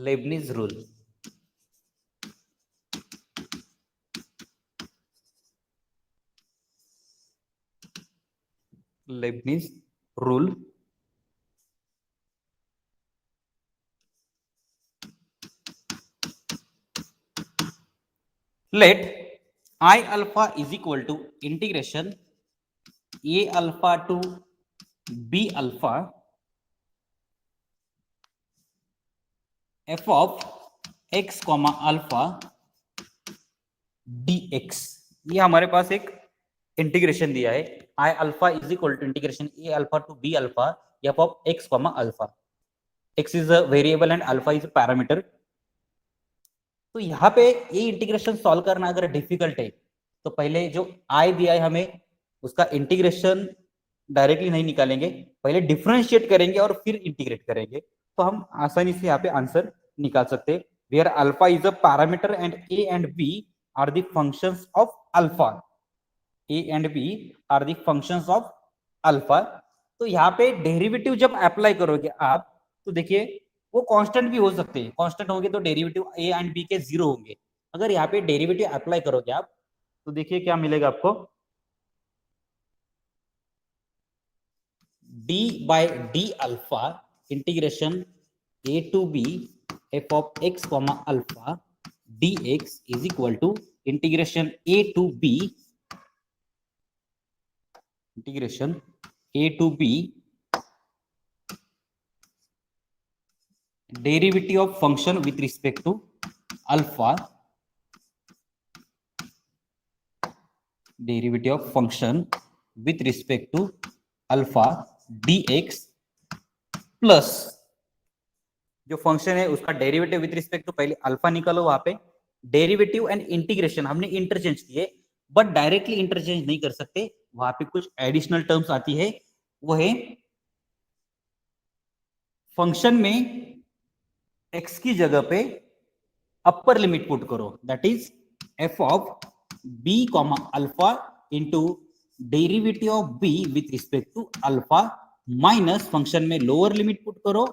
Lebanese rule. Lebanese rule let I alpha is equal to integration a alpha to b alpha f of x comma alpha dx। ये हमारे पास एक integration दिया है I alpha is equal to integration a alpha to b alpha f of x comma alpha। x is a variable and alpha is a parameter। तो यहाँ पे ये integration solve करना अगर डिफिकल्ट है तो पहले जो आई दिया है हमें उसका इंटीग्रेशन डायरेक्टली नहीं निकालेंगे, पहले डिफरेंशिएट करेंगे और फिर इंटीग्रेट करेंगे, तो हम आसानी से यहाँ पे आंसर निकाल सकते हैं। Where alpha is a parameter and a and b are the functions of alpha. A and b are the functions of alpha. तो यहाँ पे डेरिवेटिव जब अप्लाई करोगे आप तो देखिए वो कांस्टेंट भी हो सकते हैं, कांस्टेंट होंगे तो डेरिवेटिव ए एंड बी के जीरो होंगे। अगर यहाँ पे डेरिवेटिव अप्लाई करोगे आप तो देखिए क्या मिलेगा आपको, d by d alpha integration a to b f of x comma alpha d x is equal to integration a to b integration a to b derivative of function with respect to alpha, derivative of function with respect to alpha dx plus जो function है उसका derivative with respect to, पहले alpha निकालो, वहां पे derivative and integration हमने interchange किए but directly interchange नहीं कर सकते, वहां पे कुछ एडिशनल टर्म्स आती है। वो है फंक्शन में x की जगह पे अपर लिमिट पुट करो, that is f of b comma alpha into derivative of b with respect to alpha minus function में लोअर लिमिट पुट करो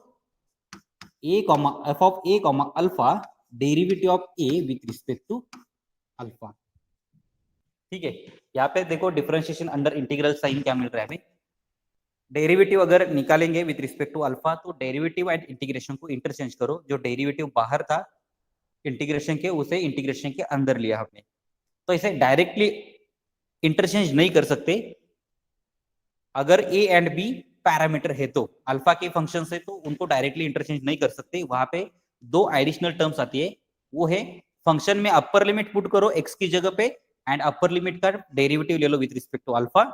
a comma f of a comma alpha derivative of a with respect to alpha. ठीक है, यहाँ पे देखो differentiation under integral sign क्या मिल रहा है हमें, डेरिवेटिव अगर निकालेंगे विद रिस्पेक्ट टू अल्फा तो डेरिवेटिव एंड इंटीग्रेशन को इंटरचेंज करो, जो डेरिवेटिव बाहर था इंटीग्रेशन के उसे इंटीग्रेशन के अंदर लिया हमने, तो इसे डायरेक्टली इंटरचेंज नहीं कर सकते। अगर ए एंड बी पैरामीटर है तो अल्फा के फंक्शन से तो उनको डायरेक्टली इंटरचेंज नहीं कर सकते, वहां पे दो एडिशनल टर्म्स आती है, वो है फंक्शन में अपर लिमिट पुट करो एक्स की जगह पे एंड अपर लिमिट का डेरिवेटिव ले लो with respect to alpha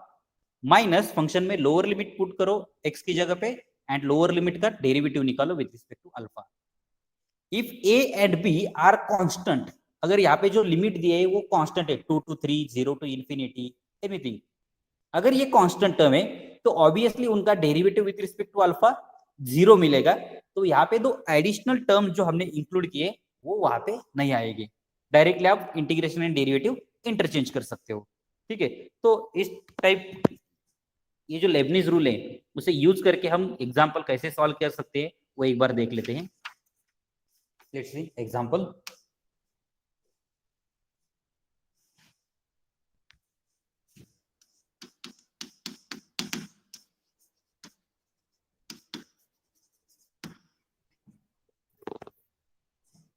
minus function में लोअर लिमिट पुट करो x की जगह पे एंड लोअर लिमिट का डेरिवेटिव निकालो with respect to alpha. If a and b are constant, अगर यहाँ पे जो लिमिट दिए है वो कांस्टेंट है 2 to 3 0 to infinity एनीथिंग, अगर ये कांस्टेंट टर्म है तो ऑब्वियसली उनका derivative with respect to alpha zero मिलेगा, तो यहाँ पे दो एडिशनल टर्म जो हमने इंक्लूड किए वो वहां पे नहीं आएगी, डायरेक्टली आप इंटीग्रेशन एंड डेरिवेटिव इंटरचेंज कर सकते हो। ठीक है, तो इस टाइप ये जो लेबनिज रूल है उसे यूज करके हम एग्जांपल कैसे सॉल्व कर सकते हैं वो एक बार देख लेते हैं। Let's see example.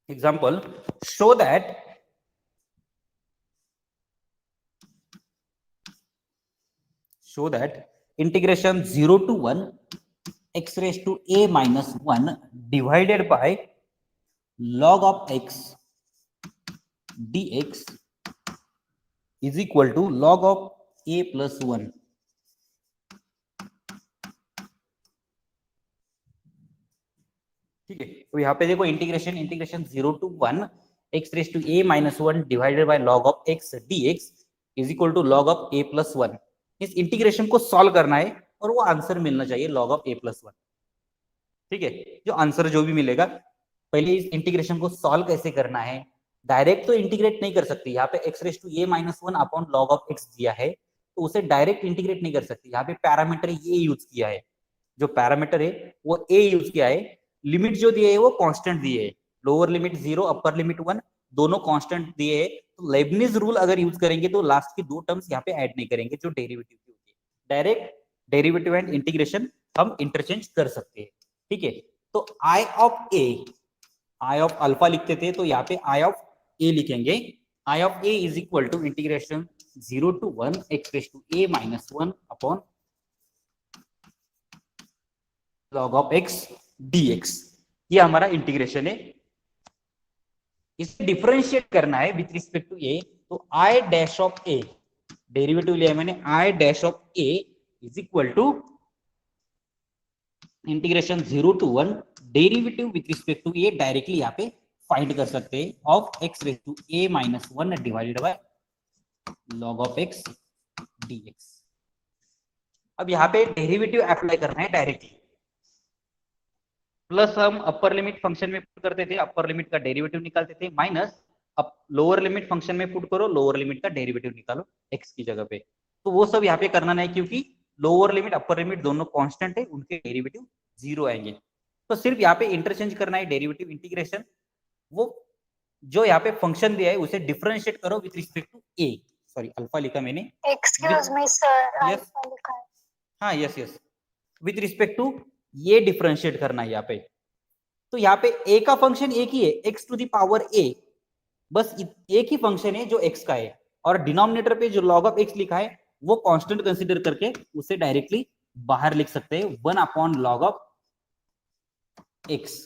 Example, show that integration 0 to 1 x raised to a minus 1 divided by log of x dx is equal to log of a plus 1। ठीक है, तो यहाँ पे देखो integration 0 to 1 x raised to a minus 1 divided by log of x dx is equal to log of a plus 1। इस integration को solve करना है और वो आंसर मिलना चाहिए log of a plus 1। ठीक है, जो आंसर जो भी मिलेगा, पहले इस इंटीग्रेशन को सॉल्व कैसे करना है, डायरेक्ट तो इंटीग्रेट नहीं कर सकते, यहाँ पे x raise to a minus 1 upon log of x दिया है तो उसे डायरेक्ट इंटीग्रेट नहीं कर सकते, यहाँ पे पैरामीटर ये यूज किया है, जो पैरामीटर है वो a यूज किया है, लिमिट जो दिए है वो कांस्टेंट दिए है, लोअर लिमिट 0 अपर लिमिट 1 दोनों कांस्टेंट दिए है, तो लेबनिज रूल अगर यूज करेंगे तो लास्ट की दो टर्म्स यहाँ पे ऐड नहीं करेंगे जो डेरिवेटिव की होती है, डायरेक्ट डेरिवेटिव एंड इंटीग्रेशन हम इंटरचेंज कर सकते हैं। ठीक है, तो आई ऑफ अल्फा लिखते थे तो यहाँ पे आई ऑफ ए लिखेंगे। I of A is equal to integration 0 to 1 x raised to a minus 1 upon log of x dx। ये हमारा इंटीग्रेशन है। इसे डिफरेंशिएट करना है विथ रिस्पेक्ट टू ए, तो I dash of a derivative लिया मैंने, I dash of A is equal to integration 0 to 1 derivative with respect to a directly यहाँ पे फाइंड कर सकते हैं of x raise to a minus 1 divided by log of x dx। अब यहाँ पे डेरिवेटिव अप्लाई करना है डायरेक्टली, प्लस हम अपर लिमिट फंक्शन में पुट करते थे, अपर लिमिट का डेरिवेटिव निकालते थे, माइनस अब लोअर लिमिट फंक्शन में पुट करो, लोअर लिमिट का डेरिवेटिव निकालो x की जगह पे। तो वो सब यहाँ पे करना नहीं, क्योंकि लोअर लिमिट अपर लिमिट दोनों कांस्टेंट है, उनके डेरिवेटिव 0 आएंगे। तो सिर्फ यहाँ पे इंटरचेंज करना है डेरिवेटिव इंटीग्रेशन, वो जो यहाँ पे फंक्शन दिया है उसे डिफरेंशिएट करो with respect to a, sorry alpha लिखा मैंने, एक्सक्यूज मी सर, अल्फा लिखा है। हाँ yes yes, with respect to ये डिफरेंशिएट करना है यहाँ पे। तो यहाँ पे ए का फंक्शन एक ही है, x to the power a, बस एक ही फंक्शन है जो x का है, और डिनोमिनेटर पे जो log ऑफ x लिखा है वो कांस्टेंट कंसीडर करके उसे डायरेक्टली बाहर लिख सकते हैं 1 अपॉन log ऑफ x।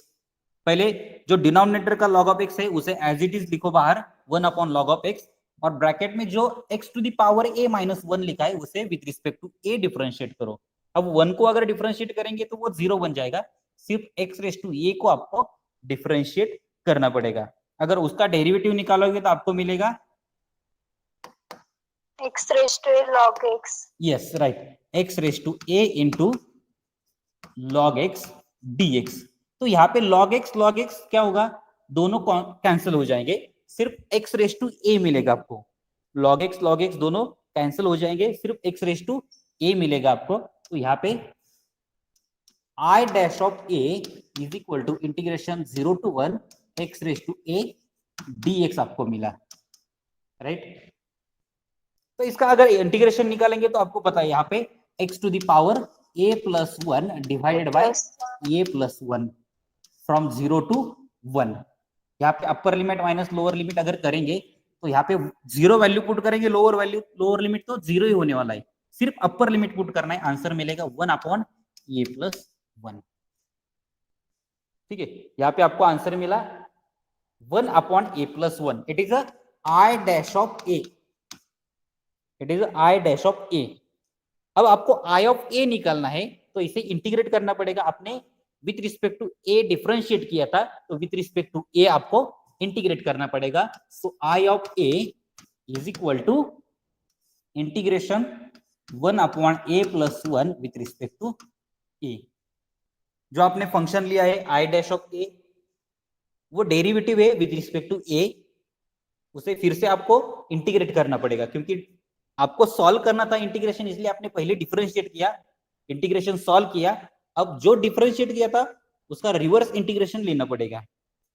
पहले जो डिनोमिनेटर का log ऑफ x है उसे एज इट इज लिखो बाहर 1 अपॉन log ऑफ x, और ब्रैकेट में जो x to the power a minus 1 लिखा है उसे with respect to a differentiate करो। अब 1 को अगर डिफरेंशिएट करेंगे तो वो 0 बन जाएगा, सिर्फ x रेज टू a को आपको डिफरेंशिएट करना पड़ेगा। अगर उसका डेरिवेटिव निकालोगे तो आपको मिलेगा x raised to a log x। Yes right, x raise to a into log x dx। तो यहाँ पे log x क्या होगा, दोनों कैंसिल हो जाएंगे, सिर्फ x रेज टू a मिलेगा आपको। log x दोनों कैंसिल हो जाएंगे, सिर्फ x रेज टू a मिलेगा आपको। तो यहाँ पे I dash of a is equal to integration 0 to 1 x raise to a dx आपको मिला, राइट। तो इसका अगर इंटीग्रेशन निकालेंगे तो आपको पता है यहाँ पे x to the power a plus 1 divided by a plus 1 from 0 to 1। यहाँ पे upper limit minus lower limit अगर करेंगे तो यहाँ पे 0 वैल्यू पुट करेंगे, लोअर लिमिट तो 0 ही होने वाला है, सिर्फ अपर लिमिट पुट करना है, आंसर मिलेगा 1 अपॉन a प्लस 1। ठीक है, यहाँ पे आपको आंसर मिला 1 upon a plus 1। It is I dash of a, it is I dash of a। अब आपको आई ऑफ a निकालना है तो इसे इंटीग्रेट करना पड़ेगा। आपने with respect to a differentiate किया था, तो विथ रिस्पेक्ट टू a आपको इंटीग्रेट करना पड़ेगा। So I of a is equal to integration 1 upon a plus 1 with respect to a। जो आपने फंक्शन लिया है आई डैश ऑफ a, वो डेरिवेटिव है विथ रिस्पेक्ट टू a, उसे फिर से आपको इंटीग्रेट करना पड़ेगा, क्योंकि आपको सॉल्व करना था इंटीग्रेशन, इसलिए आपने पहले डिफरेंशिएट किया, इंटीग्रेशन सॉल्व किया। अब जो डिफरेंशिएट किया था उसका रिवर्स इंटीग्रेशन लेना पड़ेगा।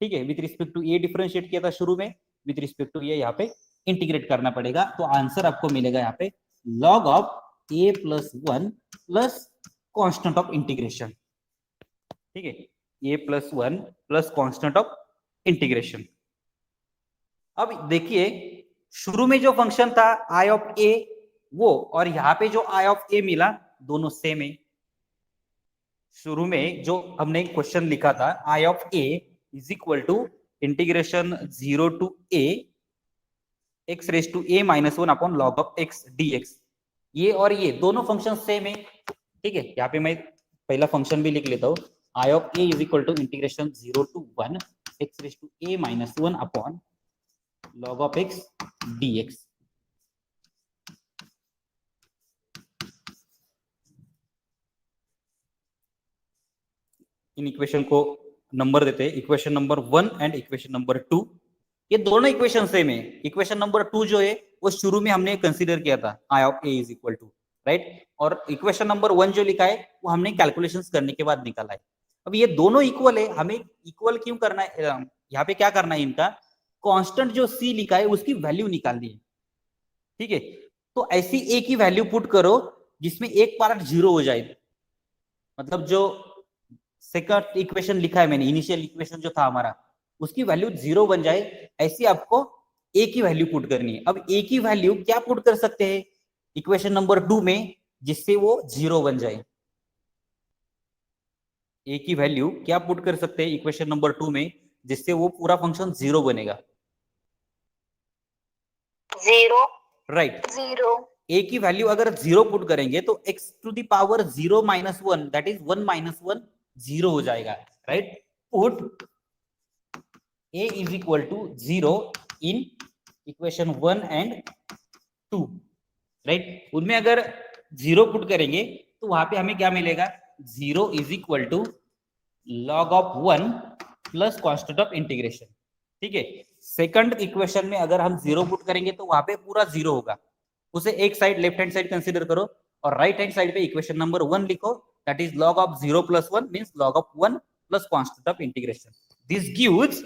ठीक है, with respect to a differentiate किया था शुरू में, विथ रिस्पेक्ट टू ए यहाँ पे इंटीग्रेट करना पड़ेगा। तो आंसर आपको मिलेगा यहाँ पे log of a plus 1 plus constant of integration. ठीक है, a plus 1 plus constant of integration. अब देखिए शुरू में जो फंक्शन था आई ऑफ ए वो, और यहाँ पे जो आई ऑफ ए मिला दोनों सेम है। शुरू में जो हमने क्वेश्चन लिखा था I of A is equal to integration 0 to a x raise to a minus 1 upon log of x dx, ये और ये दोनों फंक्शन सेम है। ठीक है, यहाँ पे मैं पहला फंक्शन भी लिख लेता हूँ, I of A is equal to integration 0 to 1 x raise to a minus 1 upon log of x dx। इन इक्वेशन को नंबर देते हैं, equation number 1 and equation number 2। ये दोनों इक्वेशन सेम है। इक्वेशन नंबर 2 जो है वो शुरू में हमने कंसीडर किया था I of A is equal to, right, और इक्वेशन नंबर 1 जो लिखा है वो हमने कैलकुलेशंस करने के बाद निकाला है। अब ये दोनों इक्वल है, हमें इक्वल क्यों करना है, यहाँ पे क्या करना है, इनका कांस्टेंट जो c लिखा है उसकी वैल्यू निकालनी है। ठीक है, तो ऐसी a की वैल्यू पुट करो जिसमें एक पार्ट जीरो हो जाए, मतलब जो सेकंड इक्वेशन लिखा है मैंने, इनिशियल इक्वेशन जो था हमारा, उसकी वैल्यू जीरो बन जाए, ऐसी आपको a की वैल्यू पुट करनी है। अब a की वैल्यू क्या पुट कर सकते हैं इक्वेशन नंबर 2 में, जिससे वो जीरो बन जाए। a की वैल्यू क्या पुट कर सकते हैं इक्वेशन नंबर 2 में, जिससे वो पूरा फंक्शन जीरो बनेगा। जीरो राइट, जीरो a की वैल्यू अगर जीरो पुट करेंगे तो x to the power zero minus one, that is one minus one, zero हो जाएगा। Right, put a is equal to zero in equation 1 and 2। Right, उनमें अगर zero put करेंगे तो वहां पे हमें क्या मिलेगा, zero is equal to log of 1 plus constant of integration. ठीक है, सेकंड इक्वेशन में अगर हम जीरो पुट करेंगे तो वहां पे पूरा जीरो होगा, उसे एक side left hand side consider करो और राइट हैंड साइड पे इक्वेशन नंबर 1 लिखो, that is log of 0 plus 1 means log of 1 plus constant of integration. This gives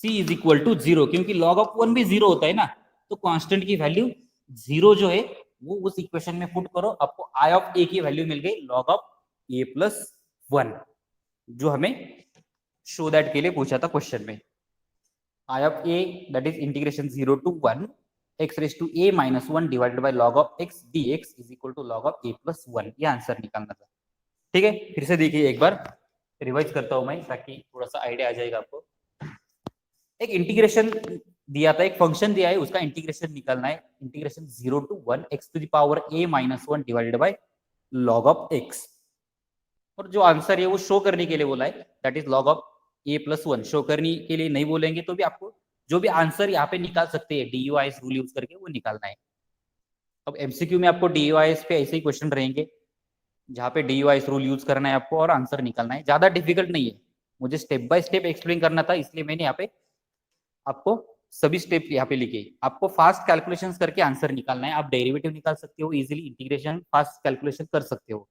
c is equal to zero, क्योंकि लॉग ऑफ 1 भी zero होता है ना, तो कांस्टेंट की वैल्यू जीरो जो है वो उस इक्वेशन में पुट करो, आपको आई ऑफ a की वैल्यू मिल गई लॉग ऑफ a प्लस 1, जो हमें शो दैट के लिए पूछा था क्वेश्चन में। I of a that is integration 0 to 1 x raise to a minus 1 divided by log of x dx is equal to log of a plus 1, ये answer निकालना था। ठीक है, फिर से देखिए एक बार रिवाइज करता हूं मैं ताकि थोड़ा सा आइडिया आ जाएगा आपको। एक इंटीग्रेशन दिया था, एक फंक्शन दिया है, उसका इंटीग्रेशन निकालना है, integration 0 to 1 x to the power a minus 1 divided by log of x, और जो आंसर है वो शो करने के लिए बोला है, that is log of a plus 1। Show करने के लिए नहीं बोलेंगे तो भी आपको जो भी आंसर यहाँ पे निकाल सकते हैं DUIS रूल यूज करके वो निकालना है। अब MCQ में आपको DUIS पे ऐसे ही क्वेश्चन रहेंगे जहाँ पे DUIS रूल यूज करना है आपको और आंसर निकालना है, ज्यादा डिफिकल्ट नहीं है, मुझे स्टेप बाय स्टेप एक्सप्लेन करना था इसलिए मैंने यहाँ पे आपको सभी स्टेप यहाँ पे लिखे। आपको फास्ट कैलकुलेशंस करके आंसर निकालना है, आप डेरिवेटिव निकाल सकते हो इजीली, इंटीग्रेशन फास्ट कैलकुलेशन कर सकते हो।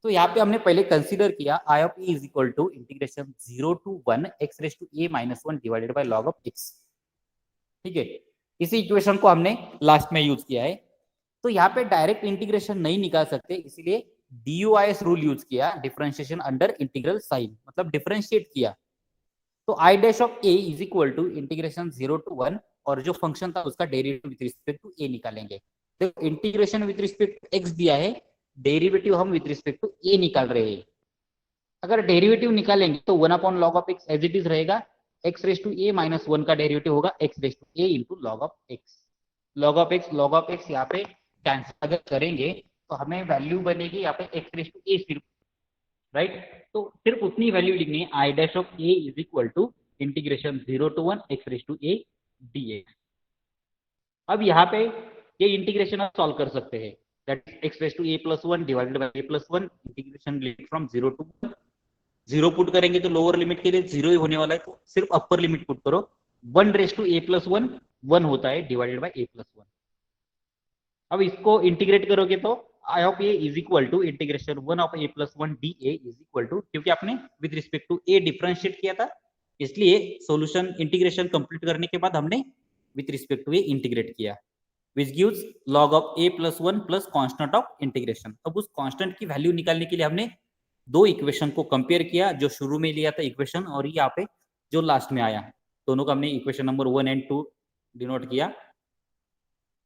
तो यहाँ पे हमने पहले कंसीडर किया I of e is equal to integration 0 to 1 x raise to a minus 1 divided by log of x। ठीक है, इसी इक्वेशन को हमने लास्ट में यूज किया है। तो यहाँ पे डायरेक्ट इंटीग्रेशन नहीं निकाल सकते, इसलिए DUIS रूल यूज किया, डिफरेंशिएशन अंडर इंटीग्रल साइन, मतलब डिफरेंशिएट किया। तो I dash of a is equal to integration 0 to 1 और जो फंक्शन था उसका derivative with respect to a निकालेंगे। तो integration with respect to x दिया है, डेरिवेटिव हम विद रिस्पेक्ट टू a निकाल रहे हैं। अगर डेरिवेटिव निकालेंगे तो 1 upon log of x as it is रहेगा, x raise to a minus 1 का डेरिवेटिव होगा x raise to a into log of x। Log of x यहाँ पे कैंसिल अगर करेंगे तो हमें वैल्यू बनेगी यहाँ पे x रेज टू a सिर्फ। राइट, तो सिर्फ उतनी वैल्यू लिखनी है, I dash of a is equal to integration 0 to 1 x raise to a dx। अब यहाँ पे ये इंटीग्रेशन आप सॉल्व कर सकते हैं, that x raise to a plus 1 divided by a plus 1, integration limit from 0 to 1। Zero put करेंगे तो लोअर लिमिट के लिए जीरो ही होने वाला है, तो सिर्फ अपर लिमिट पुट करो, 1 रेज टू a प्लस 1 1 होता है डिवाइडेड बाय a प्लस 1। अब इसको इंटीग्रेट करोगे तो I of a is equal to integration 1 of a plus 1 dA is equal to, क्योंकि आपने with respect to a differentiate किया था इसलिए सॉल्यूशन इंटीग्रेशन कंप्लीट करने के बाद हमने with respect to a integrate किया, which gives log of a plus 1 plus constant of integration। अब उस कांस्टेंट की वैल्यू निकालने के लिए हमने दो इक्वेशन को कंपेयर किया, जो शुरू में लिया था इक्वेशन और यहाँ पे जो लास्ट में आया, दोनों का हमने इक्वेशन नंबर 1 एंड 2 डिनोट किया।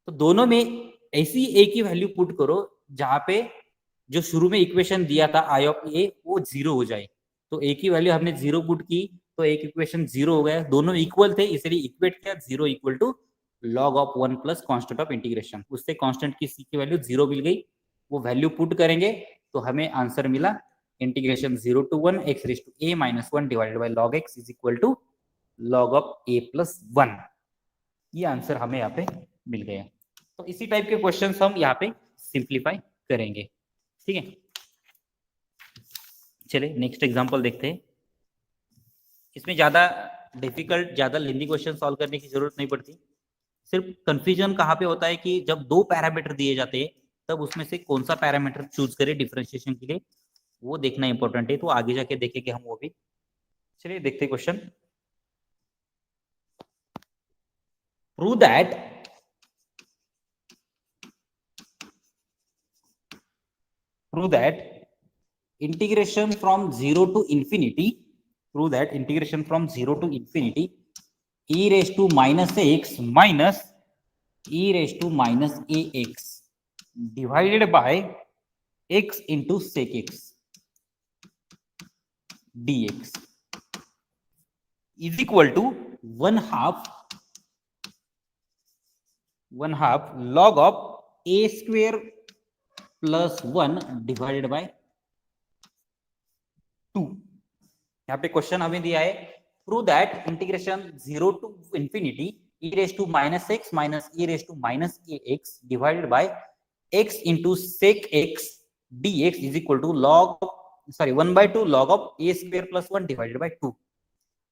तो दोनों में ऐसी a की वैल्यू पुट करो जहां पे जो शुरू में इक्वेशन दिया था आई ऑफ a वो जीरो हो जाए। तो a की वैल्यू हमने जीरो पुट की तो एक इक्वेशन जीरो हो गया, दोनों इक्वल थे इसलिए इक्वेट किया, zero equal to log of 1 plus constant of integration, उससे कांस्टेंट की c की वैल्यू जीरो मिल गई, वो वैल्यू पुट करेंगे तो हमें आंसर मिला integration 0 to 1 x raise to a minus 1 divided by log x is equal to log of a plus 1। ये आंसर हमें यहाँ पे मिल गया। तो इसी टाइप के क्वेश्चंस हम यहाँ पे सिंप्लीफाई करेंगे। ठीक है, चलिए नेक्स्ट एग्जांपल देखते हैं। इसमें ज्यादा डिफिकल्ट ज्यादा लेंथी क्वेश्चन सॉल्व करने की जरूरत नहीं पड़ती, सिर्फ कंफ्यूजन कहाँ पे होता है कि जब दो पैरामीटर दिए जाते हैं तब उसमें से कौन सा पैरामीटर चूज करें डिफरेंशिएशन के लिए, वो देखना इंपॉर्टेंट है। तो आगे जाके देखेंगे हम वो भी। चलिए देखते हैं question. Prove that integration from 0 to infinity, prove that integration from 0 to infinity e raised to minus x minus e raised to minus ax divided by x into sec x dx is equal to 1/2 log of a square plus 1 divided by 2। यहाँ पे question हमें दिया है, prove that integration 0 to infinity e raise to minus x minus e raise to minus a x divided by x into sec x dx is equal to sorry 1/2 log of a square plus 1 divided by 2।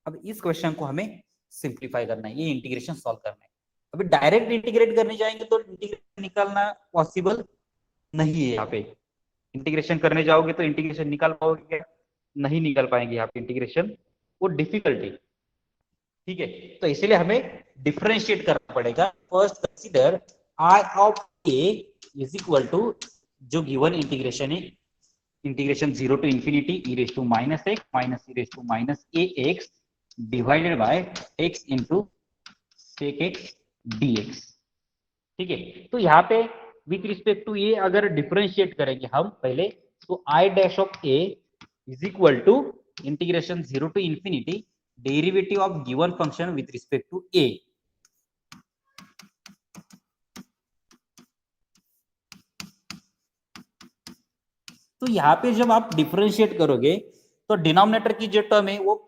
अब इस question को हमें simplify करना है, ये integration solve करना है। अभी डायरेक्ट इंटीग्रेट करने जाएंगे तो इंटीग्रेशन निकालना पॉसिबल नहीं है। यहाँ पे इंटीग्रेशन करने जाओगे तो इंटीग्रेशन निकाल पाओगे क्या? नहीं निकाल पाएंगे यहाँ पे इंटीग्रेशन, वो डिफिकल्ट है। ठीक है, तो इसीलिए हमें डिफरेंशिएट करना पड़ेगा। First consider I of A is equal to जो गिवन इंटीग्रेशन है, integration 0 to infinity e raise to minus x minus e raise to minus a x divided by x into sec x dx। ठीक है, तो यहाँ पे with respect to ए अगर differentiate करेंगे हम पहले, तो I dash of A is equal to integration 0 to infinity derivative of given function with respect to a. तो यहाँ पे जब आप डिफरेंशिएट करोगे तो डिनोमिनेटर की जो टर्म है वो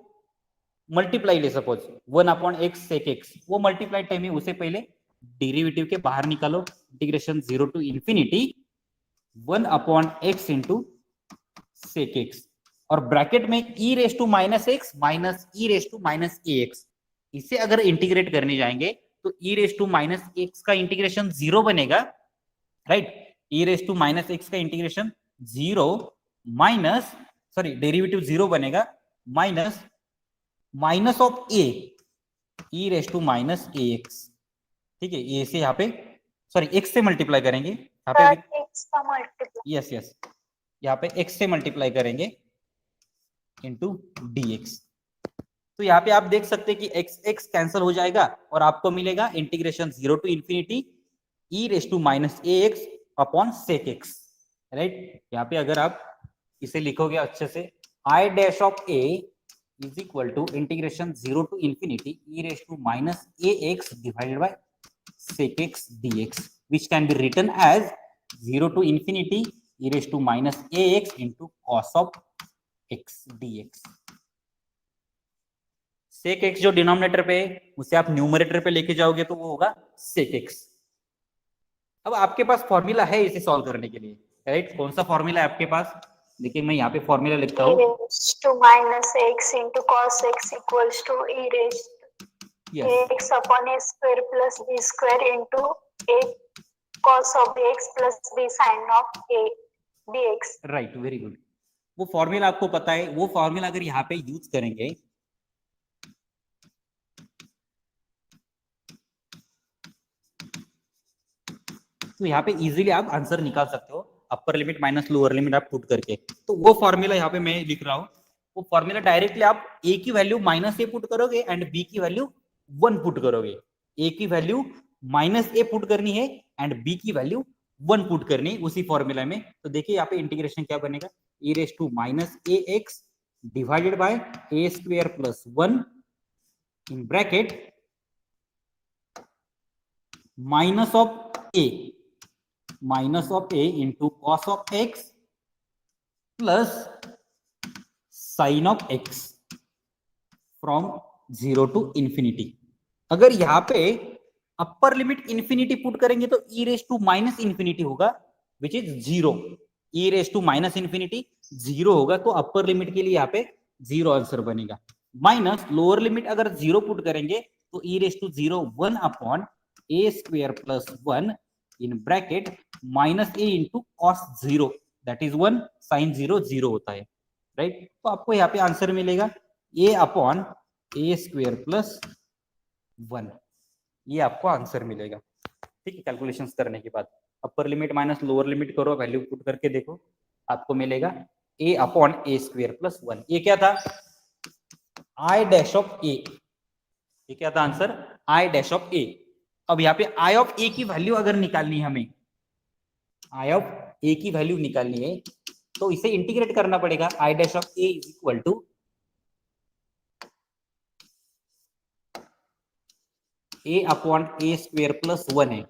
मल्टीप्लाई ले, सपोज 1/x सेक x, वो मल्टीप्लाई टर्म है, उसे पहले डेरिवेटिव के बाहर निकालो। Integration 0 to infinity 1/x into sec x और ब्रैकेट में e raise to minus x minus e raise to minus a x. इसे अगर इंटीग्रेट करने जाएंगे तो e raise to minus x का इंटीग्रेशन 0 बनेगा, right. e raise to minus x का इंटीग्रेशन 0 माइनस सॉरी डेरिवेटिव 0 बनेगा minus minus of a e raise to minus a x. ठीक है, ए से यहाँ पे सॉरी x से मल्टीप्लाई करेंगे, यहाँ पे यस यस यहाँ पे x से मल्टीप्लाई करेंगे इंटू dx। तो यहाँ पे आप देख सकते हैं कि x कैंसिल हो जाएगा और आपको मिलेगा integration 0 to infinity e raise to minus a x upon sec x, right. यहाँ पे अगर आप इसे लिखोगे अच्छे से, I dash of A is equal to integration 0 to infinity e raise to minus a x divided by sec x dx, which can be written as 0 to infinity e raised to minus ax into cos of x dx। sec x जो denominator पे उसे आप numerator पे लेके जाओगे तो वो होगा sec x। अब आपके पास फॉर्मूला है इसे सॉल्व करने के लिए, राइट। कौन सा फॉर्मूला है आपके पास? देखिए मैं यहाँ पे फॉर्मूला लिखता हूँ, e raised to minus x into cos x equals to e raised x upon a square plus b square into a cos of x plus b sin of a dx। Right, very good. वो formula आपको पता है, वो formula अगर यहाँ पे use करेंगे तो यहाँ पे इजीली आप आंसर निकाल सकते हो, अपर लिमिट माइनस लोअर लिमिट आप पुट करके। तो वो फॉर्मूला यहाँ पे मैं लिख रहा हूँ, वो फॉर्मूला डायरेक्टली आप a की वैल्यू माइनस ए पुट करोगे एंड b की वैल्यू 1 पुट करोगे। a की वैल्यू माइनस ए पुट करनी है एंड b की वैल्यू 1 पुट करनी है उसी फॉर्मूला में। तो देखिए यहाँ पे इंटीग्रेशन क्या बनेगा, e raise to minus a x divided by a square plus 1 in bracket minus of a into cos of x plus sine of x from 0 to infinity. अगर यहाँ पे अपर लिमिट इंफिनिटी पुट करेंगे तो e raise to minus infinity होगा which is 0। e raise to minus infinity 0 होगा तो upper limit के लिए यहाँ पे 0 आंसर बनेगा। माइनस लोअर लिमिट अगर 0 पुट करेंगे तो e raise to 0 1 upon a square plus 1 in bracket minus a into cos 0 that is 1 sine 0 0 होता है, राइट। तो आपको यहाँ पे आंसर मिलेगा ए अपॉन ए स्क्वेयर प्लस 1, ये आपको आंसर मिलेगा। ठीक है, कैलकुलेशंस करने के बाद अपर लिमिट माइनस लोअर लिमिट करो, वैल्यू पुट करके देखो, आपको मिलेगा ए अपॉन ए स्क्वेयर प्लस 1। ये क्या था? आई डैश ऑफ ए। ये क्या था आंसर? आई डैश ऑफ ए। अब यहाँ पे आई ऑफ ए की वैल्यू अगर निकालनी है हमें, आई ऑफ ए की वैल्यू निकालनी है तो इसे इंटीग्रेट करना पड़ेगा। I dash of A is equal to a upon a square plus 1 है।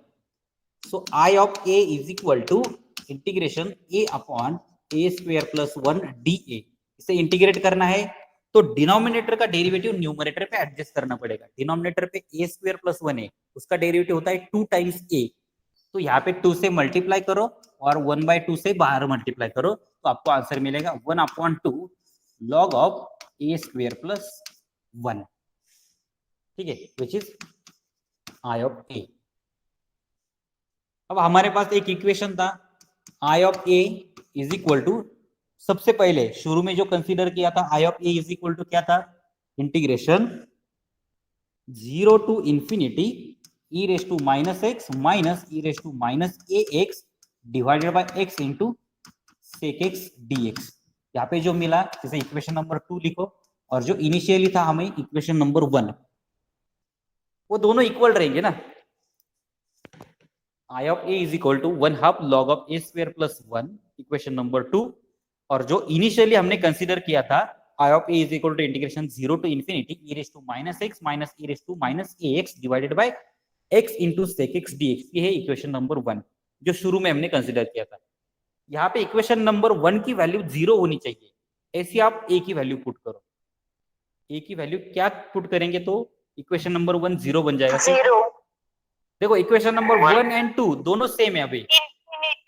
So I of A is equal to integration a upon a square plus 1 d a. इसे इंटीग्रेट करना है तो डिनोमिनेटर का डेरिवेटिव न्यूमरेटर पे adjust करना पड़ेगा। Denominator पे ए स्क्वेयर प्लस 1 है, उसका डेरिवेटिव होता है 2 टाइम्स ए। तो यहाँ पे 2 से मल्टीप्लाई करो और 1/2 से बाहर मल्टीप्लाई करो तो आपको आंसर मिलेगा 1/2 log of A square plus 1। ठीक है, विच इज आई ऑफ ए। अब हमारे पास एक इक्वेशन था I of A is equal to, सबसे पहले शुरू में जो कंसीडर किया था I of A is equal to क्या था? Integration 0 to infinity e raise to minus x minus e raise to minus a x divided by x into sec x d x. यहाँ पे जो मिला जैसे इक्वेशन नंबर 2 लिखो, और जो इनिशियली था हमें इक्वेशन नंबर 1, वो दोनों इक्वल रहेंगे ना। I of A is equal to 1/2 log of a square plus 1, equation number 2। और जो इनिशियली हमने कंसीडर किया था I of A is equal to integration 0 to infinity e raise to minus x minus e raise to minus a x divided by x into sec x d x. ये है equation number 1 जो शुरू में हमने consider किया था। यहाँ पे इक्वेशन नंबर 1 की वैल्यू 0 होनी चाहिए, ऐसी आप a की वैल्यू पुट करो। a की वैल्यू क्या पुट करेंगे तो इक्वेशन नंबर 1 0 बन जाएगा। 0। देखो इक्वेशन नंबर 1 एंड 2 दोनों सेम है। अभी इंफिनिटी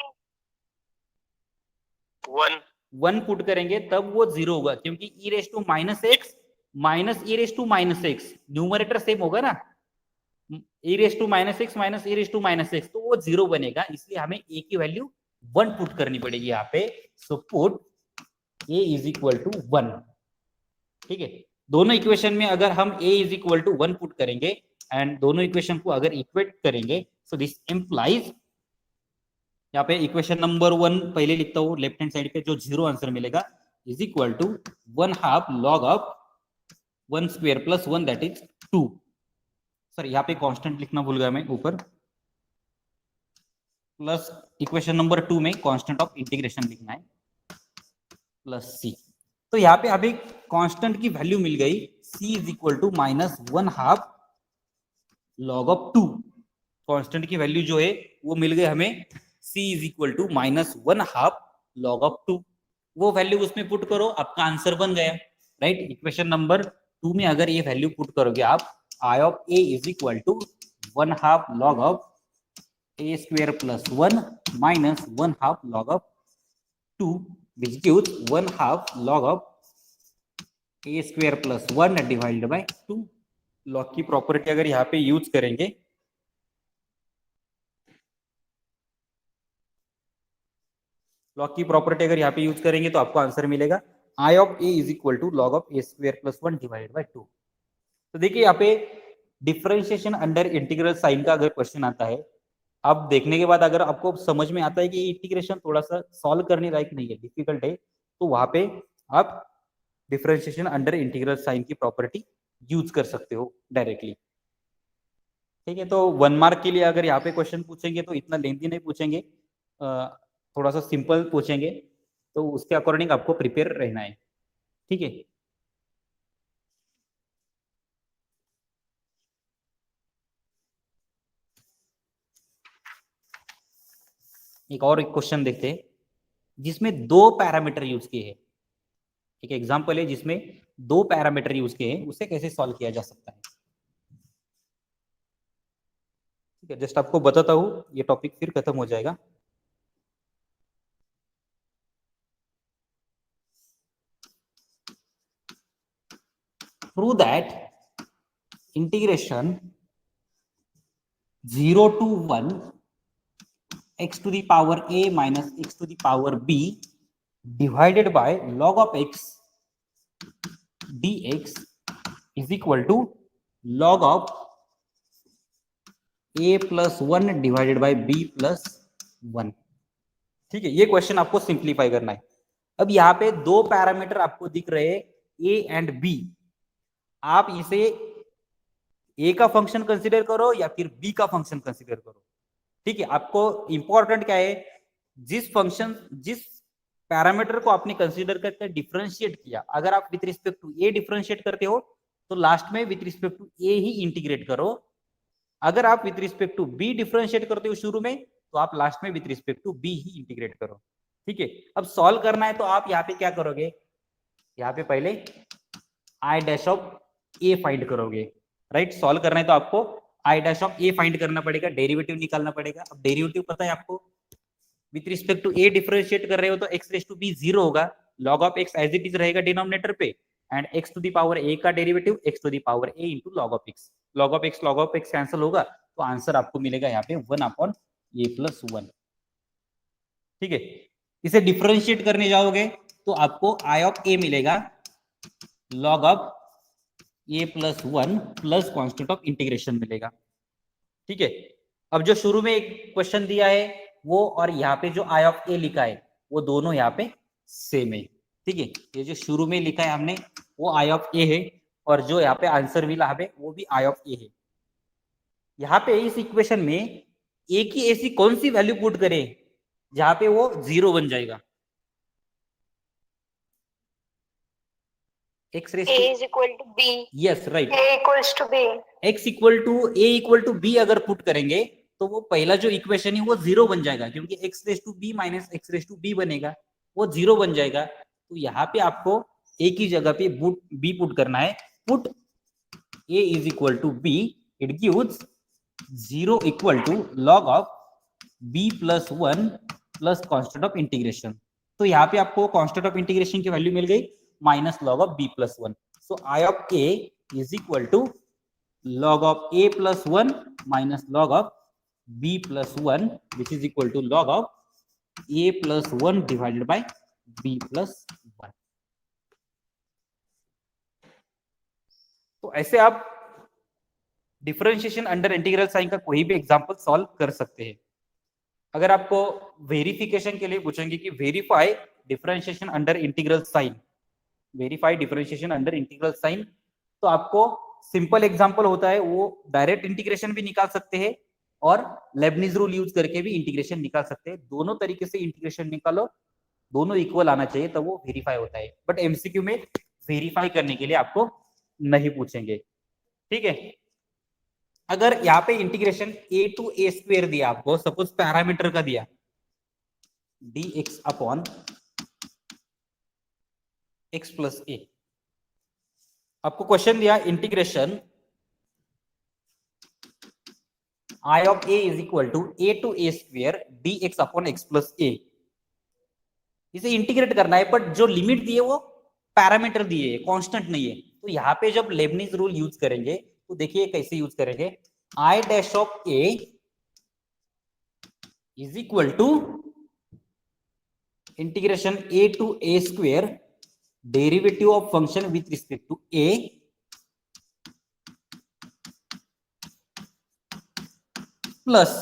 1 पुट करेंगे तब वो 0 होगा, क्योंकि e raise to minus x minus e raise to minus x numerator same होगा ना, e raise to minus x minus e raise to minus x, तो वो 0 बनेगा। इसलिए हमें a की वैल्यू 1 पुट करनी पड़ेगी यहाँ पे। So put a is equal to 1। ठीक है, दोनों इक्वेशन में अगर हम a is equal to 1 put करेंगे एंड दोनों इक्वेशन को अगर इक्वेट करेंगे, सो दिस इंप्लाइज, यहाँ पे इक्वेशन नंबर 1 पहले लिखता हूँ, लेफ्ट हैंड साइड पे जो 0 आंसर मिलेगा is equal to 1/2 log of 1 square plus 1 that is 2। Sir यहाँ पे कांस्टेंट लिखना भूल गया मैं ऊपर, प्लस इक्वेशन नंबर 2 में कांस्टेंट ऑफ इंटीग्रेशन लिखना है प्लस c। तो यहाँ पे अभी कांस्टेंट की वैल्यू मिल गई c is equal to minus 1/2 log of 2। Constant की वैल्यू जो है वो मिल गई हमें c is equal to minus 1/2 log of 2। वो वैल्यू उसमें पुट करो, आपका आंसर बन गया। राइट, इक्वेशन नंबर 2 में अगर ये वैल्यू पुट करोगे आप, I of a is equal to 1/2 log of a square plus 1 minus 1/2 log of 2 which gives 1/2 log of a square plus 1 divided by 2। Log की प्रॉपर्टी अगर यहाँ पे यूज करेंगे, लॉग की प्रॉपर्टी अगर यहाँ पे यूज करेंगे तो आपको आंसर मिलेगा I of a is equal to log of a square plus 1 divided by 2। तो देखिए यहाँ पे डिफरेंशिएशन अंडर इंटीग्रल साइन का अगर क्वेश्चन आता है, अब देखने के बाद अगर आपको समझ में आता है कि इंटीग्रेशन थोड़ा सा सॉल्व करने लायक नहीं है, डिफिकल्ट है, तो वहां पे आप डिफरेंशिएशन अंडर इंटीग्रल साइन की प्रॉपर्टी यूज कर सकते हो डायरेक्टली। ठीक है, तो 1 मार्क के लिए अगर यहाँ पे क्वेश्चन पूछेंगे तो इतना लेंथी नहीं पूछेंगे, थोड़ा सा सिंपल पूछेंगे, तो उसके अकॉर्डिंग आपको प्रिपेयर रहना है। ठीक है, एक और क्वेश्चन देखते हैं जिसमें 2 पैरामीटर यूज किए हैं। एक एग्जांपल है जिसमें 2 पैरामीटर यूज किए हैं, उसे कैसे सॉल्व किया जा सकता है। ठीक है, जस्ट आपको बताता हूं, ये टॉपिक फिर खत्म हो जाएगा। Prove that integration 0 to 1 x to the power a minus x to the power b divided by log of x dx is equal to log of a plus 1 divided by b plus 1। ठीक है, ये question आपको simplify करना है। अब यहाँ पे दो पैरामीटर आपको दिख रहे हैं a एंड b, आप इसे a का फंक्शन कंसीडर करो या फिर b का फंक्शन कंसीडर करो। ठीक है, आपको इंपॉर्टेंट क्या है, जिस पैरामीटर को आपने कंसीडर करके डिफरेंशिएट किया, अगर आप with respect to a differentiate करते हो तो लास्ट में विथ रिस्पेक्ट टू a ही इंटीग्रेट करो। अगर आप with respect to b differentiate करते हो शुरू में, तो आप लास्ट में विथ रिस्पेक्ट टू b ही इंटीग्रेट करो। ठीक है, अब सॉल्व करना है तो आप यहाँ पे क्या करोगे, यहाँ पे पहले आई डैश ऑफ a फाइंड करोगे। राइट, सॉल्व करना है तो आपको आई डैश ऑफ a फाइंड करना पड़ेगा, डेरिवेटिव निकालना पड़ेगा। अब डेरिवेटिव पता है आपको, with respect to a differentiate कर रहे हो तो x रेज टू b 0 होगा, log of x as it is रहेगा डिनोमिनेटर पे, and x to the power a का derivative x to the power a into log of x। log of x cancel होगा तो answer आपको मिलेगा यहाँ पे 1 अपॉन a प्लस 1। ठीक है, इसे डिफरेंशिएट करने जाओगे तो आपको आई ऑफ a मिलेगा log of a plus 1 plus constant of integration मिलेगा। ठीक है, अब जो शुरू में एक क्वेश्चन दिया है वो और यहाँ पे जो आई ऑफ a लिखा है वो दोनों यहाँ पे सेम है। ठीक है, ये जो शुरू में लिखा है हमने वो आई ऑफ a है, और जो यहाँ पे आंसर मिला हमें वो भी आई ऑफ a है। यहाँ पे इस इक्वेशन में a की ऐसी कौन सी वैल्यू पुट करें जहां पे वो 0 बन जाएगा। x raise a is equal to b, yes right, a equals to b, x equal to a equal to b अगर पुट करेंगे तो वो पहला जो इक्वेशन है वो 0 बन जाएगा, क्योंकि x raise to b minus x raise to b बनेगा, वो 0 बन जाएगा। तो यहाँ पे आपको a की जगह पे b पुट करना है, put a is equal to b, it gives 0 equal to log of b plus 1 plus constant of integration. तो यहाँ पे आपको कॉन्स्टेंट ऑफ इंटीग्रेशन की वैल्यू मिल गई minus log of b plus 1। So I of a is equal to log of a plus 1 minus log of b plus 1, which is equal to log of a plus 1 divided by b plus 1। तो ऐसे आप differentiation under integral sign का कोई भी example solve कर सकते हैं। अगर आपको वेरिफिकेशन के लिए पूछेंगे कि verify differentiation under integral sign, verify differentiation under integral sign, तो आपको सिंपल एग्जांपल होता है वो डायरेक्ट इंटीग्रेशन भी निकाल सकते हैं और लेबनिज रूल यूज करके भी इंटीग्रेशन निकाल सकते हैं। दोनों तरीके से इंटीग्रेशन निकालो, दोनों इक्वल आना चाहिए तब वो वेरीफाई होता है। बट एमसीक्यू में वेरीफाई करने के लिए आपको नहीं पूछेंगे। ठीक है, अगर यहाँ पे integration a to a square दिया आपको, सपोज पैरामीटर का दिया dx upon x plus a, आपको क्वेश्चन दिया integration I of a is equal to a to a square dx upon x plus a, इसे इंटीग्रेट करना है, बट जो लिमिट दिए वो पैरामीटर दिए, कांस्टेंट नहीं है। तो यहाँ पे जब लेबनिज रूल यूज करेंगे तो देखिए कैसे यूज करेंगे, I dash of a is equal to integration a to a square derivative of function with respect to a plus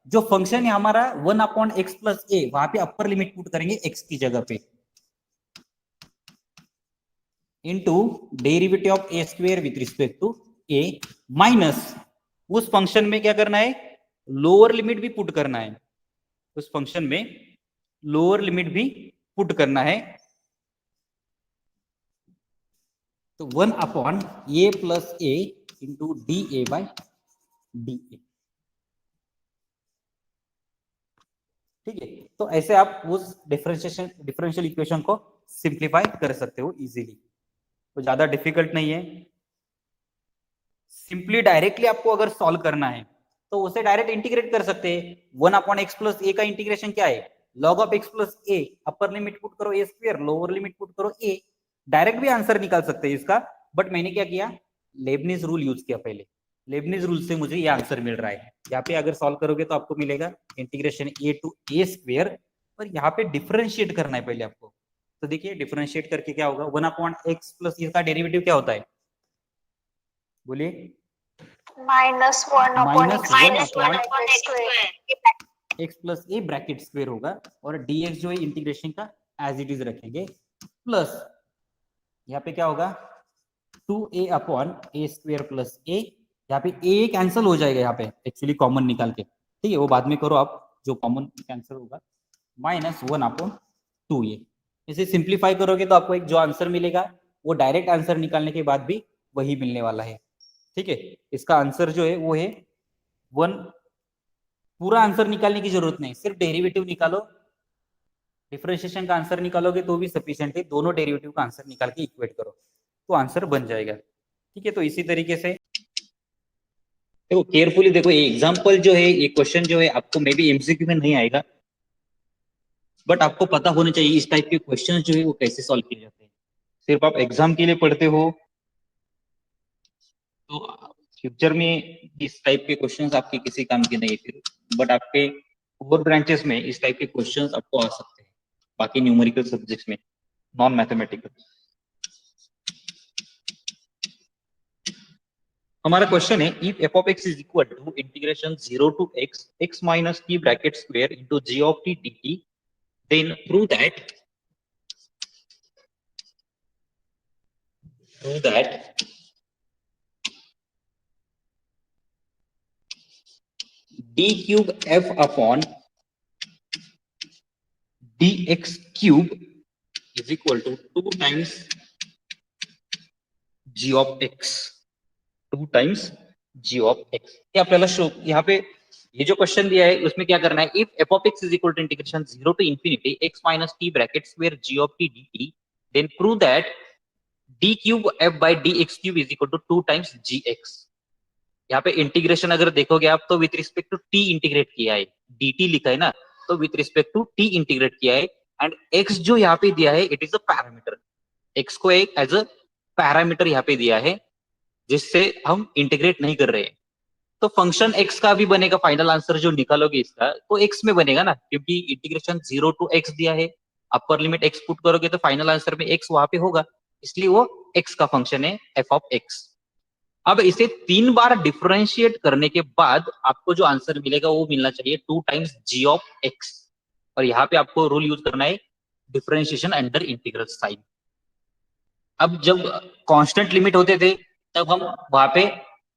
जो फंक्शन है हमारा 1 अपॉन एक्स प्लस a, वहां पे अपर लिमिट पुट करेंगे x की जगह पे, into derivative of a square with respect to a minus उस फंक्शन में क्या करना है, लोअर लिमिट भी पुट करना है, उस फंक्शन में लोअर लिमिट भी पुट करना है। तो 1 upon a plus a into D A by D A. ठीक है, तो ऐसे आप उस डिफरेंशियल इक्वेशन को सिंप्लीफाई कर सकते हो इजीली, तो ज्यादा डिफिकल्ट नहीं है। सिंपली डायरेक्टली आपको अगर सॉल्व करना है तो उसे डायरेक्ट इंटीग्रेट कर सकते हैं। 1 अपॉन एक्स प्लस ए का इंटीग्रेशन क्या है, log of x plus A, upper limit put करो ए स्क्वायर, लोअर लिमिट पुट करो ए, डायरेक्ट भी आंसर निकाल सकते हैं इसका। बट मैंने क्या किया, लेबनिज रूल यूज किया पहले, लेबनिज रूल से मुझे ये आंसर मिल रहा है। यहाँ पे अगर सॉल्व करोगे तो आपको मिलेगा integration a to a square, और यहाँ पे डिफरेंशिएट करना है पहले आपको, तो देखिए डिफरेंशिएट करके क्या होगा, 1/x प्लस इसका डेरिवेटिव क्या होता है, बोलिए, -1/x x plus A bracket square होगा और dx जो है इंटीग्रेशन का एज इट इज रखेंगे, प्लस यहाँ पे क्या होगा 2a/a स्क्वायर प्लस a, यहाँ पे a कैंसिल हो जाएगा यहाँ पे एक्चुअली कॉमन निकाल के, ठीक है, वो बाद में करो आप, जो कॉमन कैंसिल होगा -1/2 ये। इसे सिंप्लीफाई करोगे तो आपको एक जो आंसर मिलेगा वो डायरेक्ट आंसर निकालने के बाद भी वही मिलने वाला है, ठीक है। इसका आंसर जो है वो है 1, पूरा आंसर निकालने की जरूरत नहीं, सिर्फ डेरिवेटिव निकालो, डिफरेंशिएशन का आंसर निकालोगे तो भी सफिशिएंट है, दोनों डेरिवेटिव का आंसर निकाल के इक्वेट करो तो आंसर बन जाएगा, ठीक है। तो इसी तरीके से देखो केयरफुली देखो, ये एग्जांपल जो है, ये क्वेश्चन जो है आपको मे बी एमसीक्यू में नहीं आएगा, बट आपको पता होना चाहिए इस टाइप के क्वेश्चन जो है वो कैसे सॉल्व किए जाते हैं। सिर्फ आप एग्जाम के लिए पढ़ते हो तो फ्यूचर में इस टाइप के क्वेश्चंस आपके किसी काम के नहीं फिर, बट आपके और ब्रांचेस में इस टाइप के क्वेश्चंस आपको आ सकते हैं, बाकी न्यूमेरिकल सब्जेक्ट्स में, नॉन मैथमेटिकल। हमारा क्वेश्चन है if f of x is equal to integration 0 to x minus t bracket square into g of t dt, then prove that d cube f upon dx cube is equal to 2 times g of x, 2 times g of x। ये आपल्याला show, यहाँ पे ये जो question दिया है उसमें क्या करना है, if f of x is equal to integration 0 to infinity x minus t bracket square g of t dt, then prove that d cube f by dx cube is equal to 2 times gx। यहाँ पे integration अगर देखोगे आप तो with respect to t integrate किया है, dt लिखा है ना, तो with respect to t integrate किया है, एंड x जो यहाँ पे दिया है it is a parameter, x को एक एज अ पैरामीटर यहाँ पे दिया है जिससे हम इंटीग्रेट नहीं कर रहे हैं। तो फंक्शन x का भी बनेगा, फाइनल आंसर जो निकालोगे इसका तो x में बनेगा ना, क्योंकि इंटीग्रेशन 0 to x दिया है, अपर लिमिट x पुट करोगे तो फाइनल आंसर में x वहां पे होगा, इसलिए वो x का फंक्शन है f of x। अब इसे 3 बार डिफरेंशिएट करने के बाद आपको जो आंसर मिलेगा वो मिलना चाहिए 2 टाइम्स g of x, और यहाँ पे आपको रूल यूज करना है डिफरेंशिएशन अंडर इंटीग्रल साइन। अब जब कांस्टेंट लिमिट होते थे तब हम वहां पे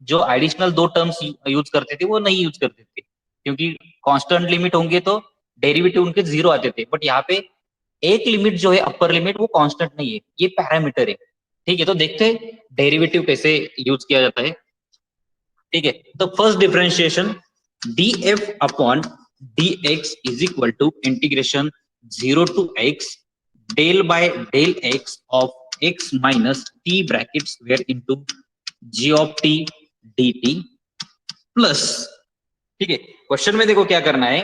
जो एडिशनल 2 टर्म्स यूज करते थे वो नहीं यूज करते थे, क्योंकि कांस्टेंट लिमिट होंगे तो डेरिवेटिव उनके 0 आते थे, बट यहाँ पे एक लिमिट जो है अपर लिमिट वो कांस्टेंट नहीं है, ये पैरामीटर है, ठीक है। तो देखते हैं डेरिवेटिव कैसे यूज किया जाता है, ठीक है। तो first differentiation df upon dx is equal to integration 0 to x del by del x of x minus t bracket square into g of t dt plus, ठीक है। क्वेश्चन में देखो क्या करना है,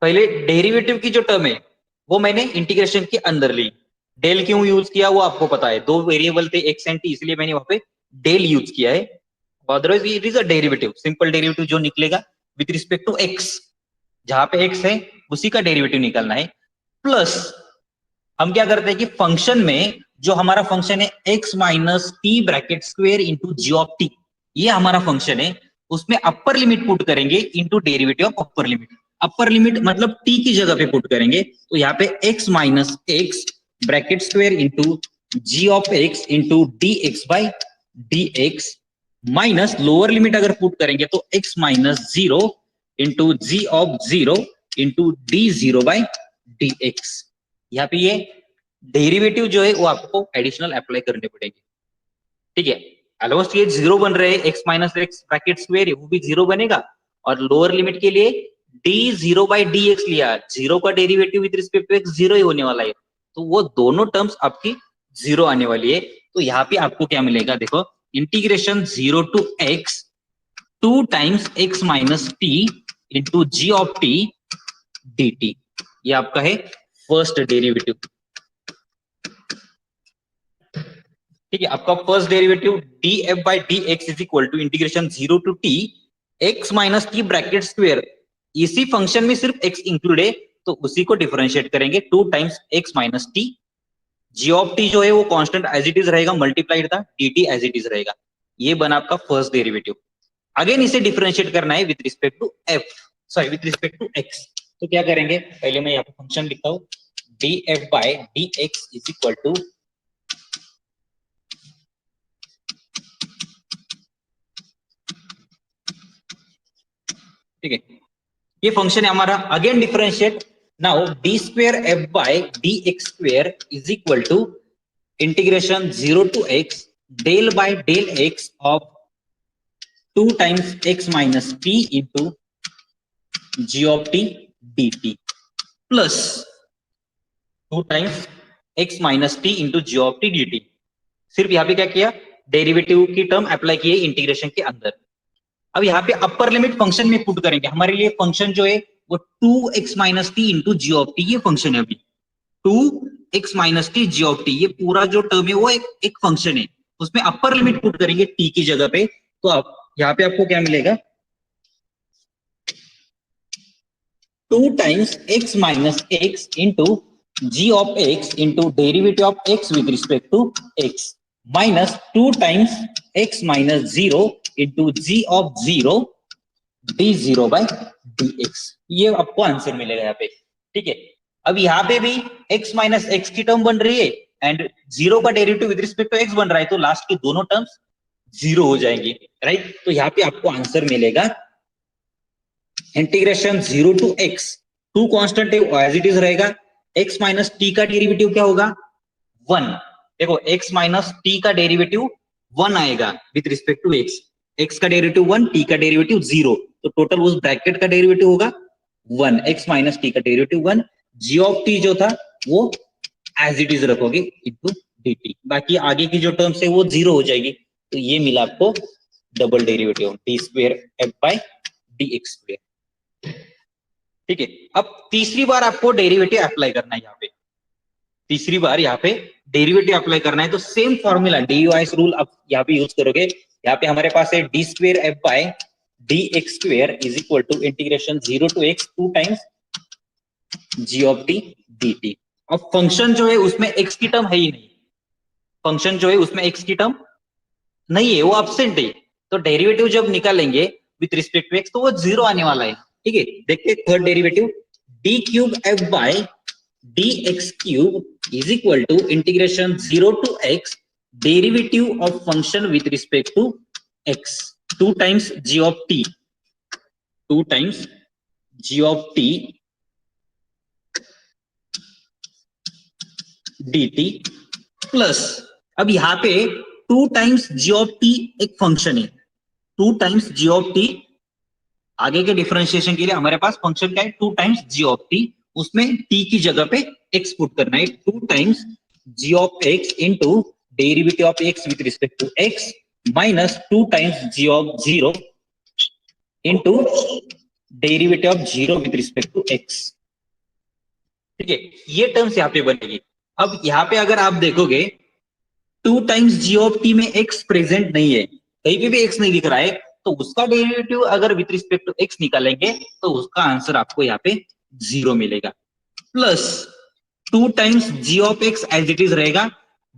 पहले डेरिवेटिव की जो टर्म है वो मैंने इंटीग्रेशन के अंदर ली, डेल क्यों यूज किया वो आपको पता है, 2 वेरिएबल थे x एंड t, इसलिए मैंने वहां पे डेल यूज किया है, otherwise it is a derivative, simple derivative जो निकलेगा विथ रिस्पेक्ट टू x, जहां पे x है उसी का डेरिवेटिव निकालना है। प्लस हम क्या करते हैं कि फंक्शन में जो हमारा फंक्शन है x minus t bracket square into g of t, ये हमारा फंक्शन है, उसमें अपर लिमिट पुट करेंगे into derivative of upper limit, upper limit मतलब t की जगह पे पुट करेंगे, तो यहाँ पे x minus x bracket square into g of x into d x by d x minus lower limit अगर पुट करेंगे तो x minus 0 into g of 0 into d 0 by d x. यहाँ पे ये डेरिवेटिव जो है वो आपको एडिशनल अप्लाई करने पड़ेंगे, ठीक है। ऑलमोस्ट ये 0 बन रहे हैं, x minus x bracket square वो भी 0 बनेगा, और लोअर लिमिट के लिए d 0 बाई डी एक्स लिया, 0 का derivative with respect to x 0 ही होने वाला है, तो वो दोनों टर्म्स आपकी 0 आने वाली है। तो यहाँ पे आपको क्या मिलेगा, देखो integration 0 to x 2 times x minus t into g of t dt, ये आपका है फर्स्ट डेरिवेटिव, ठीक है। आपका first derivative df by d x is equal to integration 0 to t x minus t bracket square, इसी function में सिर्फ x include है तो उसी को डिफरेंशिएट करेंगे 2 times x minus t g of t जो है वो कांस्टेंट एज इट इज रहेगा, मल्टीप्लाइड था d t as it is रहेगा। ये बना आपका फर्स्ट डेरिवेटिव। अगेन इसे डिफरेंशिएट करना है with respect to f, sorry with respect to x. तो क्या करेंगे, पहले मैं यहाँ पे फंक्शन लिखता हूँ, d f by d x is equal to, ठीक है, ये फंक्शन है हमारा। Again differentiate, now d square f by d x square is equal to integration 0 to x del by del x of 2 times x minus t into g of t dt plus 2 times x minus t into g of t dt। सिर्फ यहाँ पे क्या किया, derivative की term apply किए integration के अंदर। अब यहाँ पे अपर लिमिट फंक्शन में पुट करेंगे। हमारे लिए फंक्शन जो है वो 2x minus t into g of t, ये फंक्शन है अभी 2x minus t g of t, ये पूरा जो टर्म है वो एक फंक्शन है। उसमें अपर लिमिट पुट करेंगे t की जगह पे, तो आप यहाँ पे आपको क्या मिलेगा, 2 times x minus x into g of x into derivative of x with respect to x minus 2 times x minus 0 into g of 0 d 0 by d x. ये आपको आंसर मिलेगा यहाँ पे, ठीक है। अब यहाँ पे भी x माइनस एक्स की टर्म बन रही है एंड 0 का derivative with respect to x बन रहा है, तो लास्ट की दोनों टर्म्स 0 हो जाएंगी, राइट। तो यहाँ पे आपको आंसर मिलेगा इंटीग्रेशन 0 टू x, 2 कांस्टेंट है एज इट इज रहेगा, x माइनस टी का डेरिवेटिव क्या होगा 1। देखो x माइनस टी का डेरिवेटिव 1 आएगा with respect to x, x का डेरिवेटिव 1, t का डेरिवेटिव 0, तो टोटल उस ब्रैकेट का डेरिवेटिव होगा 1, x माइनस टी का डेरिवेटिव 1, g ऑफ t जो था वो एज इट इज रखोगे इनटू dt, बाकी आगे की जो टर्म्स है वो 0 हो जाएगी। तो ये मिला आपको double derivative d square f by d x square, ठीक है। अब तीसरी बार आपको डेरिवेटिव अप्लाई करना है, यहाँ पे तीसरी बार यहाँ पे डेरिवेटिव अप्लाई करना है, तो सेम फॉर्मूला डीयूआईएस रूल आप यहाँ पे यूज करोगे। यहाँ पे हमारे पास है d square f by d x square is equal to integration 0 to x 2 times g of t d t. अब फंक्शन जो है उसमें x की टर्म है ही नहीं, फंक्शन जो है उसमें x की टर्म नहीं है, वो एब्सेंट है, तो डेरिवेटिव जब निकालेंगे विथ रिस्पेक्ट टू x तो वो 0 आने वाला है, ठीक है। देखते third derivative d cube f by d x cube is equal to integration 0 to x derivative of function with respect to x 2 times g of t, 2 times g of t dt plus, अब यहां पे 2 times g of t एक function है, 2 times g of t, आगे के differentiation के लिए हमारे पास फंक्शन क्या है 2 टाइम्स g of t, उसमें t की जगह पे x पुट करना है, 2 times g of x into derivative of x with respect to x minus 2 times g of 0 into derivative of 0 with respect to x, ठीक है। ये टर्म्स यहाँ पे बनेगी। अब यहाँ पे अगर आप देखोगे 2 टाइम्स g ऑफ t में x प्रेजेंट नहीं है, कहीं पे भी x नहीं दिख रहा है, तो उसका डेरिवेटिव अगर विथ रिस्पेक्ट टू x निकालेंगे तो उसका आंसर आपको यहाँ पे 0 मिलेगा, plus 2 times g of x as it is रहेगा,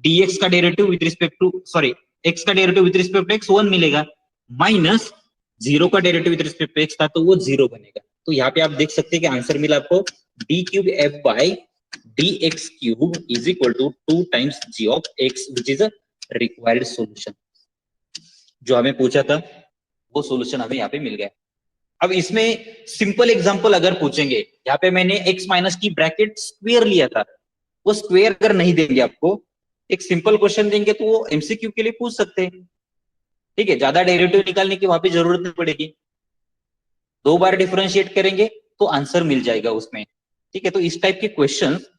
dx का derivative with respect to sorry x का derivative with respect to x 1 मिलेगा, माइनस 0 का derivative with respect to x था तो वो 0 बनेगा। तो यहाँ पे आप देख सकते हैं कि आंसर मिला आपको d cube f by dx cube is equal to 2 times g of x which is a required solution. जो हमें पूछा था वो सॉल्यूशन हमें यहाँ पे मिल गया। अब इसमें सिंपल एग्जांपल अगर पूछेंगे, यहाँ पे मैंने x माइनस की ब्रैकेट स्क्वायर लिया था, वो स्क्वायर अगर नहीं देंगे आपको, एक सिंपल क्वेश्चन देंगे तो वो एमसीक्यू के लिए पूछ सकते हैं, ठीक है। ज्यादा डेरिवेटिव निकालने की वहां पे जरूरत नहीं पड़ेगी, 2 बार डिफरेंशिएट करेंगे तो आंसर मिल जाएगा उसमें, ठीक है। तो इस टाइप के क्वेश्चंस